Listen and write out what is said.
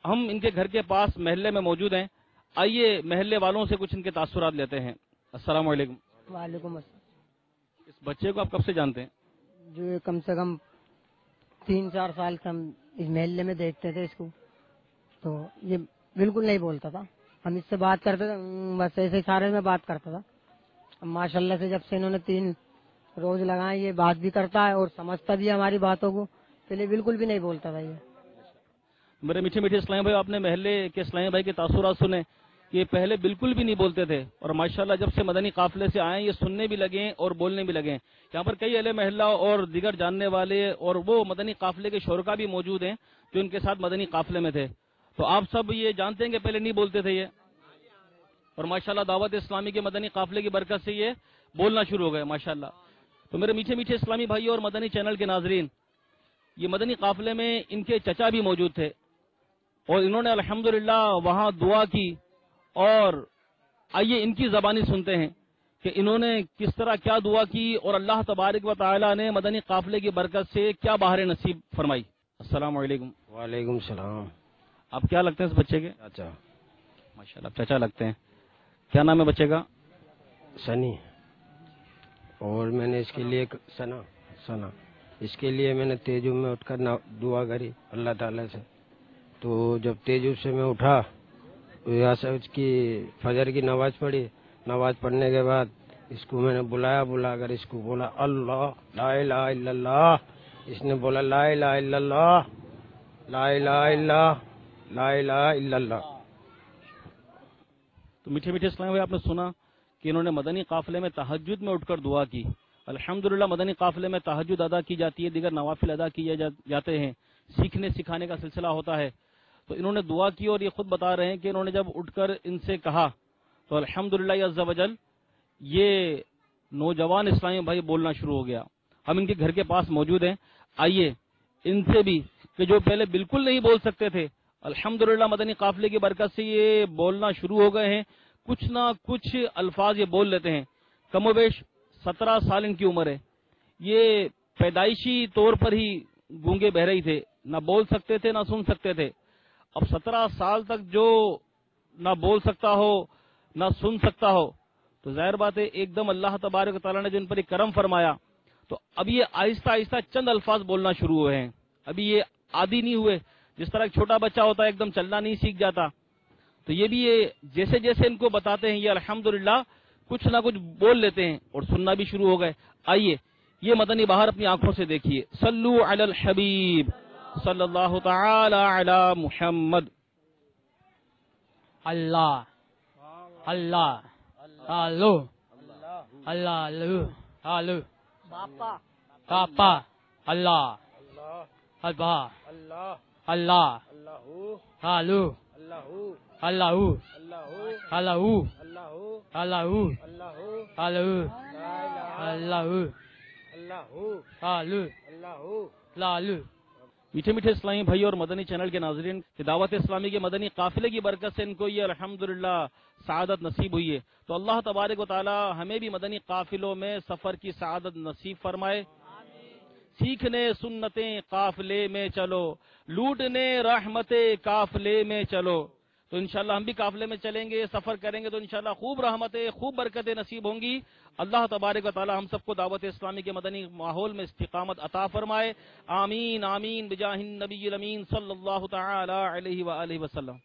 ہم ان کے گھر کے پاس محلے میں موجود ہیں، آئیے محلے والوں سے کچھ ان کے تاثرات لیتے ہیں۔ السلام علیکم۔ وعلیکم السلام۔ اس بچے کو آپ کب سے جانتے ہیں؟ جو یہ کم سے کم 3-4 سال سے ہم اس محلے میں دیکھتے تھے اس کو، تو یہ بالکل نہیں بولتا تھا، ہم اس سے بات کرتے تھے بس ایسے اشارے میں بات کرتا تھا۔ اب ماشاءاللہ سے جب سے انہوں نے 3 روز لگائے یہ بات بھی کرتا ہے اور سمجھتا بھی ہے ہماری باتوں کو، پہلے بالکل بھی نہیں بولتا تھا یہ۔ میرے میٹھے میٹھے اسلامی بھائی، آپ نے محلے کے اسلامی بھائی کے تاثرات سنے کہ یہ پہلے بالکل بھی نہیں بولتے تھے، اور ماشاءاللہ جب سے مدنی قافلے سے آئے یہ سننے بھی لگے اور بولنے بھی لگے۔ یہاں پر کئی اہل محلہ اور دیگر جاننے والے اور وہ مدنی قافلے کے شرکا بھی موجود ہیں جو ان کے ساتھ مدنی قافلے میں تھے۔ تو آپ سب یہ جانتے ہیں کہ پہلے نہیں بولتے تھے یہ، اور ماشاءاللہ دعوت اسلامی کے مدنی قافلے کی برکت سے یہ بولنا شروع ہو گئے ماشاءاللہ۔ تو میرے میٹھے میٹھے اسلامی بھائی اور مدنی چینل کے ناظرین، یہ مدنی قافلے میں ان کے چچا بھی موجود تھے، اور انہوں نے الحمدللہ وہاں دعا کی، اور آئیے ان کی زبانی سنتے ہیں کہ انہوں نے کس طرح کیا دعا کی اور اللہ تبارک و تعالی نے مدنی قافلے کی برکت سے کیا بہار نصیب فرمائی۔ السلام علیکم۔ وعلیکم السلام۔ آپ کیا لگتے ہیں اس بچے کے؟ چاچا۔ ماشاءاللہ چچا لگتے ہیں۔ کیا نام ہے بچے کا؟ سنی۔ اور میں نے اس کے لیے سنا اس کے لیے میں نے تیجو میں اٹھ کر دعا کری اللہ تعالی سے، تو جب تیجو سے میں اٹھا یہاں سے اس کی فجر کی نماز پڑھی، نماز پڑھنے کے بعد اس کو میں نے بلا کر اس کو بولا اللہ لا الہ الا اللہ، اس نے بولا لا الہ الا اللہ، لا الہ الا لا الہ الا اللہ۔ تو میٹھے میٹھے اسلام بھائی، آپ نے سنا کہ انہوں نے مدنی قافلے میں تہجد میں اٹھ کر دعا کی۔ الحمدللہ مدنی قافلے میں تہجد ادا کی جاتی ہے، دیگر نوافل ادا کیے جاتے ہیں، سیکھنے سکھانے کا سلسلہ ہوتا ہے۔ تو انہوں نے دعا کی، اور یہ خود بتا رہے ہیں کہ انہوں نے جب اٹھ کر ان سے کہا تو الحمدللہ عز و جل یہ نوجوان اسلامی بھائی بولنا شروع ہو گیا۔ ہم ان کے گھر کے پاس موجود ہیں، آئیے ان سے بھی کہ جو پہلے بالکل نہیں بول سکتے تھے، الحمدللہ مدنی قافلے کی برکت سے یہ بولنا شروع ہو گئے ہیں، کچھ نہ کچھ الفاظ یہ بول لیتے ہیں۔ کم و بیش 17 سال ان کی عمر ہے۔ یہ پیدائشی طور پر ہی گونگے بہرے ہی تھے، نہ بول سکتے تھے نہ سن سکتے تھے۔ اب 17 سال تک جو نہ بول سکتا ہو نہ سن سکتا ہو، تو ظاہر بات ہے ایک دم اللہ تبارک و تعالیٰ نے جو ان پر ایک کرم فرمایا، تو اب یہ آہستہ آہستہ چند الفاظ بولنا شروع ہوئے ہیں۔ ابھی یہ عادی نہیں ہوئے، جس طرح ایک چھوٹا بچہ ہوتا ہے ایک دم چلنا نہیں سیکھ جاتا، تو یہ بھی یہ جیسے جیسے ان کو بتاتے ہیں یہ الحمدللہ کچھ نہ کچھ بول لیتے ہیں اور سننا بھی شروع ہو گئے۔ آئیے یہ مدنی بہار اپنی آنکھوں سے دیکھیے۔ صلو علی الحبیب صلی اللہ تعالی علی محمد۔ اللہ اللہ الو اللہ الو الو پاپا اللہ البا اللہ الو اللہ اللہ اللہ الو اللہ الو لالو۔ میٹھے میٹھے اسلامی بھائی اور مدنی چینل کے ناظرین، کہ دعوت اسلامی کے مدنی قافلے کی برکت سے ان کو یہ الحمدللہ سعادت نصیب ہوئی ہے۔ تو اللہ تبارک و تعالی ہمیں بھی مدنی قافلوں میں سفر کی سعادت نصیب فرمائے۔ سیکھنے سنتیں قافلے میں چلو، لوٹنے رحمتیں قافلے میں چلو۔ تو انشاءاللہ ہم بھی قافلے میں چلیں گے، سفر کریں گے، تو انشاءاللہ خوب رحمتیں خوب برکتیں نصیب ہوں گی۔ اللہ تبارک و تعالی ہم سب کو دعوت اسلامی کے مدنی ماحول میں استقامت عطا فرمائے۔ آمین آمین بجاہ النبی الامین صلی اللہ تعالی علیہ وآلہ وسلم۔